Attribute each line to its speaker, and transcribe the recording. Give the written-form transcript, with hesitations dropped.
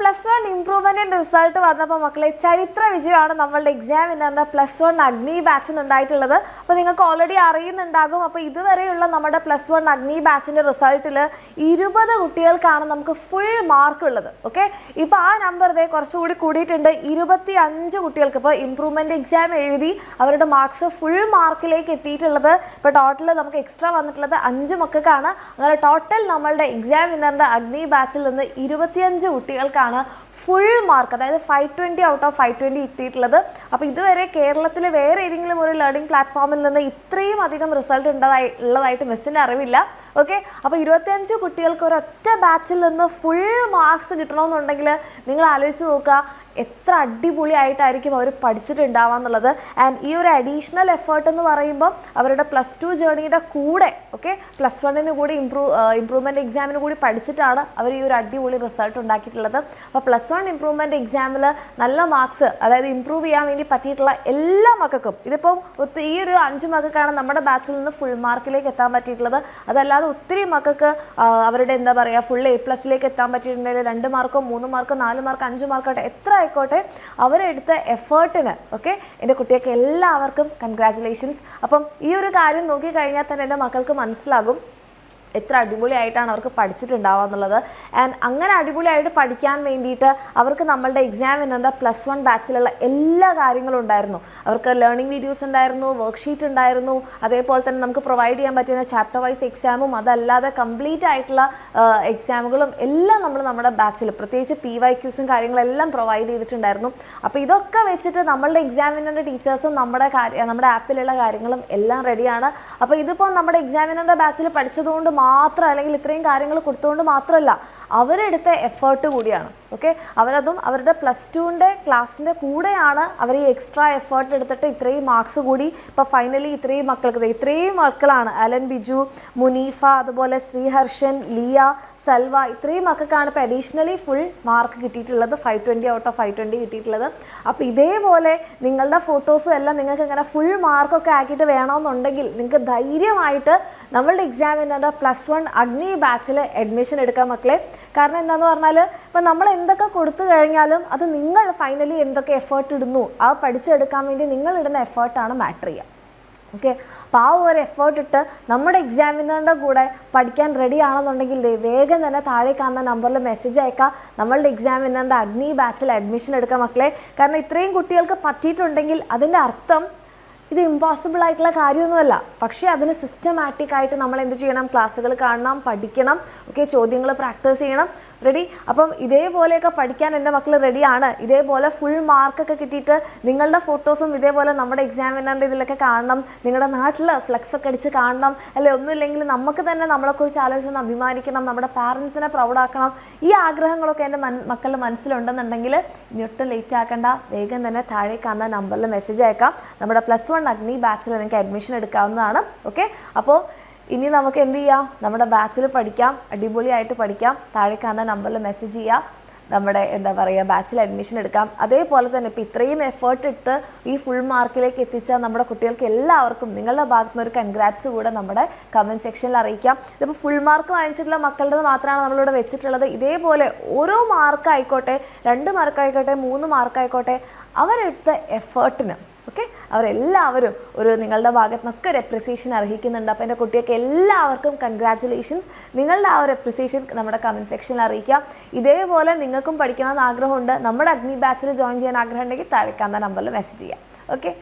Speaker 1: +1 improvement result വന്നപ്പോൾ മക്കളെ ചരിത്ര വിജയമാണ് നമ്മളുടെ എക്സാമിനറിന്റെ +1 അഗ്നി ബാച്ചിന് ഉണ്ടായിട്ടുള്ളത്. അപ്പോൾ നിങ്ങൾക്ക് ഓൾറെഡി അറിയുന്നുണ്ടാകും. അപ്പോൾ ഇതുവരെയുള്ള നമ്മുടെ +1 അഗ്നി ബാച്ചിന്റെ റിസൾട്ടിൽ 20 കുട്ടികൾക്കാണ് നമുക്ക് ഫുൾ മാർക്ക് ഉള്ളത്. ഓക്കെ, ഇപ്പോൾ ആ നമ്പർ കുറച്ചുകൂടി കൂടിയിട്ടുണ്ട്. 25 കുട്ടികൾക്ക് ഇപ്പോൾ ഇംപ്രൂവ്മെന്റ് എക്സാം എഴുതി അവരുടെ മാർക്സ് ഫുൾ മാർക്കിലേക്ക് എത്തിയിട്ടുള്ളത്. ഇപ്പോൾ ടോട്ടൽ നമുക്ക് എക്സ്ട്രാ വന്നിട്ടുള്ളത് 5 മക്കൾക്കാണ്. അങ്ങനെ ടോട്ടൽ നമ്മളുടെ എക്സാമിനറിന്റെ അഗ്നി ബാച്ചിൽ നിന്ന് 25 കുട്ടികൾക്കാണ് ഫുൾ മാർക്ക്, അതായത് 520 ഔട്ട് ഓഫ് 520 കിട്ടിയിട്ടുള്ളത്. അപ്പോൾ ഇതുവരെ കേരളത്തിൽ വേറെ ഏതെങ്കിലും ഒരു ലേണിംഗ് പ്ലാറ്റ്ഫോമിൽ നിന്ന് ഇത്രയും അധികം റിസൾട്ട് ഉള്ളതായിട്ട് മിസ്സിൻ്റെ അറിവില്ല. ഓക്കെ, അപ്പോൾ 25 കുട്ടികൾക്ക് ഒരൊറ്റ ബാച്ചിൽ നിന്ന് ഫുൾ മാർക്സ് കിട്ടണമെന്നുണ്ടെങ്കിൽ നിങ്ങൾ ആലോചിച്ച് നോക്കുക എത്ര അടിപൊളിയായിട്ടായിരിക്കും അവർ പഠിച്ചിട്ടുണ്ടാവുക എന്നുള്ളത്. ആൻഡ് ഈ ഒരു അഡീഷണൽ എഫേർട്ട് എന്ന് പറയുമ്പോൾ അവരുടെ +2 ജേർണിയുടെ കൂടെ ഓക്കെ +1 കൂടി ഇംപ്രൂവ്മെൻറ്റ് എക്സാമിന് കൂടി പഠിച്ചിട്ടാണ് അവർ ഈ ഒരു അടിപൊളി റിസൾട്ട് ഉണ്ടാക്കിയിട്ടുള്ളത്. അപ്പോൾ +1 ഇംപ്രൂവ്മെൻറ്റ് എക്സാമിൽ നല്ല മാർക്സ്, അതായത് ഇംപ്രൂവ് ചെയ്യാൻ വേണ്ടി പറ്റിയിട്ടുള്ള എല്ലാ മക്കൾക്കും, ഇതിപ്പം ഈ ഒരു 5 മക്കൾക്കാണ് നമ്മുടെ ബാച്ചിൽ നിന്ന് ഫുൾ മാർക്കിലേക്ക് എത്താൻ പറ്റിയിട്ടുള്ളത്. അതല്ലാതെ ഒത്തിരി മക്കൾക്ക് അവരുടെ എന്താ പറയുക ഫുൾ A+ലേക്ക് എത്താൻ പറ്റിയിട്ടുണ്ടെങ്കിൽ 2 മാർക്കോ 3 മാർക്കോ 4 മാർക്ക് 5 മാർക്കോട്ടെ എത്ര ആയിക്കോട്ടെ അവരെടുത്ത എഫേർട്ടിന് ഓക്കെ എൻ്റെ കുട്ടികൾക്ക് എല്ലാവർക്കും കൺഗ്രാറ്റുലേഷൻസ്. അപ്പം ഈ ഒരു കാര്യം നോക്കിക്കഴിഞ്ഞാൽ തന്നെ എൻ്റെ മക്കൾക്ക് മനസ്സിലാകും എത്ര അടിപൊളിയായിട്ടാണ് അവർക്ക് പഠിച്ചിട്ടുണ്ടാവുക എന്നുള്ളത്. ആൻഡ് അങ്ങനെ അടിപൊളിയായിട്ട് പഠിക്കാൻ വേണ്ടിയിട്ട് അവർക്ക് നമ്മളുടെ എക്സാമിനറിൻ്റെ +1 ബാച്ചിലുള്ള എല്ലാ കാര്യങ്ങളും ഉണ്ടായിരുന്നു. അവർക്ക് ലേണിംഗ് വീഡിയോസ് ഉണ്ടായിരുന്നു, വർക്ക്ഷീറ്റ് ഉണ്ടായിരുന്നു, അതേപോലെ തന്നെ നമുക്ക് പ്രൊവൈഡ് ചെയ്യാൻ പറ്റുന്ന ചാപ്റ്റർ വൈസ് എക്സാമും അതല്ലാതെ കംപ്ലീറ്റ് ആയിട്ടുള്ള എക്സാമുകളും എല്ലാം നമ്മൾ നമ്മുടെ ബാച്ചിൽ പ്രത്യേകിച്ച് PYQസും കാര്യങ്ങളെല്ലാം പ്രൊവൈഡ് ചെയ്തിട്ടുണ്ടായിരുന്നു. അപ്പോൾ ഇതൊക്കെ വെച്ചിട്ട് നമ്മളുടെ എക്സാമിനറിൻ്റെ ടീച്ചേഴ്സും നമ്മുടെ ആപ്പിലുള്ള കാര്യങ്ങളും എല്ലാം റെഡിയാണ്. അപ്പോൾ ഇതിപ്പോൾ നമ്മുടെ എക്സാമിനറിൻ്റെ ബാച്ചിൽ പഠിച്ചതുകൊണ്ട് മാത്രം അല്ലെങ്കിൽ ഇത്രയും കാര്യങ്ങൾ കൊടുത്തുകൊണ്ട് മാത്രമല്ല അവരെടുത്ത എഫേർട്ട് കൂടിയാണ്. ഓക്കെ, അവരതും അവരുടെ +2ൻ്റെ ക്ലാസ്സിൻ്റെ കൂടെയാണ് അവർ ഈ എക്സ്ട്രാ എഫേർട്ട് എടുത്തിട്ട് ഇത്രയും മാർക്സ് കൂടി ഇപ്പോൾ ഫൈനലി ഇത്രയും മക്കളാണ് അലൻ ബിജു, മുനീഫ, അതുപോലെ ശ്രീഹർഷൻ, ലിയ, സൽവ, ഇത്രയും മക്കൾക്കാണ് ഇപ്പോൾ അഡീഷണലി ഫുൾ മാർക്ക് കിട്ടിയിട്ടുള്ളത്. 520 ഔട്ട് ഓഫ് 520 കിട്ടിയിട്ടുള്ളത്. അപ്പോൾ ഇതേപോലെ നിങ്ങളുടെ ഫോട്ടോസും എല്ലാം നിങ്ങൾക്ക് ഇങ്ങനെ ഫുൾ മാർക്കൊക്കെ ആക്കിയിട്ട് വേണമെന്നുണ്ടെങ്കിൽ നിങ്ങൾക്ക് ധൈര്യമായിട്ട് നമ്മളുടെ എക്സാമിനറിൻ്റെ +1 അഗ്നി ബാച്ചിൽ അഡ്മിഷൻ എടുക്കാം മക്കളെ. കാരണം എന്താണെന്ന് പറഞ്ഞാൽ ഇപ്പോൾ നമ്മൾ എന്തൊക്കെ കൊടുത്തു കഴിഞ്ഞാലും അത് നിങ്ങൾ ഫൈനലി എന്തൊക്കെ എഫേർട്ട് ഇടുന്നു ആ പഠിച്ചെടുക്കാൻ വേണ്ടി നിങ്ങൾ ഇടുന്ന എഫേർട്ടാണ് മാറ്റർ ചെയ്യുക. ഓക്കെ, അപ്പോൾ ആ ഒരു എഫേർട്ട് ഇട്ട് നമ്മുടെ എക്സാമിനറിൻ്റെ കൂടെ പഠിക്കാൻ റെഡി ആണെന്നുണ്ടെങ്കിൽ വേഗം തന്നെ താഴെ കാണുന്ന നമ്പറിൽ മെസ്സേജ് അയക്കാം. നമ്മളുടെ എക്സാമിനറിൻ്റെ അഗ്നി ബാച്ചിൽ അഡ്മിഷൻ എടുക്കാം മക്കളെ. കാരണം ഇത്രയും കുട്ടികൾക്ക് പറ്റിയിട്ടുണ്ടെങ്കിൽ അതിൻ്റെ അർത്ഥം ഇത് ഇമ്പോസിബിൾ ആയിട്ടുള്ള കാര്യമൊന്നുമല്ല. പക്ഷേ അതിന് സിസ്റ്റമാറ്റിക് ആയിട്ട് നമ്മൾ എന്ത് ചെയ്യണം, ക്ലാസ്സുകൾ കാണണം, പഠിക്കണം, ഓക്കെ, ചോദ്യങ്ങൾ പ്രാക്ടീസ് ചെയ്യണം. റെഡി? അപ്പം ഇതേപോലെയൊക്കെ പഠിക്കാൻ എൻ്റെ മക്കൾ റെഡിയാണ്. ഇതേപോലെ ഫുൾ മാർക്കൊക്കെ കിട്ടിയിട്ട് നിങ്ങളുടെ ഫോട്ടോസും ഇതേപോലെ നമ്മുടെ എക്സാമിനറിൻ്റെ ഇതിലൊക്കെ കാണണം, നിങ്ങളുടെ നാട്ടിൽ ഫ്ലെക്സൊക്കെ അടിച്ച് കാണണം, അല്ലെ ഒന്നുമില്ലെങ്കിൽ നമുക്ക് തന്നെ നമ്മളെക്കുറിച്ച് ആലോചിച്ചൊന്ന് അഭിമാനിക്കണം, നമ്മുടെ പാരൻസിനെ പ്രൗഡാക്കണം. ഈ ആഗ്രഹങ്ങളൊക്കെ എൻ്റെ മക്കളുടെ മനസ്സിലുണ്ടെന്നുണ്ടെങ്കിൽ ഇനിയൊട്ടും ലേറ്റ് ആക്കണ്ട, വേഗം തന്നെ താഴെ കാണുന്ന നമ്പറിൽ മെസ്സേജ് അയക്കാം. നമ്മുടെ +1 അഗ്നി ബാച്ചിൽ നിങ്ങൾക്ക് അഡ്മിഷൻ എടുക്കാവുന്നതാണ്. ഓക്കെ, അപ്പോൾ ഇനി നമുക്ക് എന്ത് ചെയ്യാം, നമ്മുടെ ബാച്ചിൽ പഠിക്കാം, അടിപൊളിയായിട്ട് പഠിക്കാം. താഴെ കാണുന്ന നമ്പറിൽ മെസ്സേജ് ചെയ്യാം, നമ്മുടെ എന്താ പറയുക ബാച്ചിൽ അഡ്മിഷൻ എടുക്കാം. അതേപോലെ തന്നെ ഇപ്പോൾ ഇത്രയും എഫേർട്ട് ഇട്ട് ഈ ഫുൾ മാർക്കിലേക്ക് എത്തിച്ച നമ്മുടെ കുട്ടികൾക്ക് എല്ലാവർക്കും നിങ്ങളുടെ ഭാഗത്തു നിന്ന് ഒരു കൺഗ്രാറ്റ്സ് കൂടെ നമ്മുടെ കമൻറ്റ് സെക്ഷനിൽ അറിയിക്കാം. ഇതിപ്പോൾ ഫുൾ മാർക്ക് വാങ്ങിച്ചിട്ടുള്ള മക്കളുടെ മാത്രമാണ് നമ്മളിവിടെ വെച്ചിട്ടുള്ളത്. ഇതേപോലെ ഓരോ മാർക്ക് ആയിക്കോട്ടെ, 2 മാർക്ക് ആയിക്കോട്ടെ, 3 മാർക്ക് ആയിക്കോട്ടെ, അവരെടുത്ത എഫേർട്ടിന് ഓക്കെ അവരെല്ലാവരും ഒരു നിങ്ങളുടെ ഭാഗത്തു നിന്നൊക്കെ ഒരു അപ്രിസിയേഷൻ അർഹിക്കുന്നുണ്ട്. അപ്പോൾ എൻ്റെ കുട്ടികൾക്ക് എല്ലാവർക്കും കൺഗ്രാറ്റുലേഷൻസ്. നിങ്ങളുടെ ആ ഒരു അപ്രിസിയേഷൻ നമ്മുടെ കമൻറ്റ് സെക്ഷനിൽ അറിയിക്കാം. ഇതേപോലെ നിങ്ങൾക്കും പഠിക്കണമെന്ന് ആഗ്രഹമുണ്ട്, നമ്മുടെ അഗ്നി ബാച്ചിൽ ജോയിൻ ചെയ്യാൻ ആഗ്രഹം ഉണ്ടെങ്കിൽ താഴെ കാണുന്ന നമ്പറിൽ മെസ്സേജ് ചെയ്യാം. ഓക്കെ.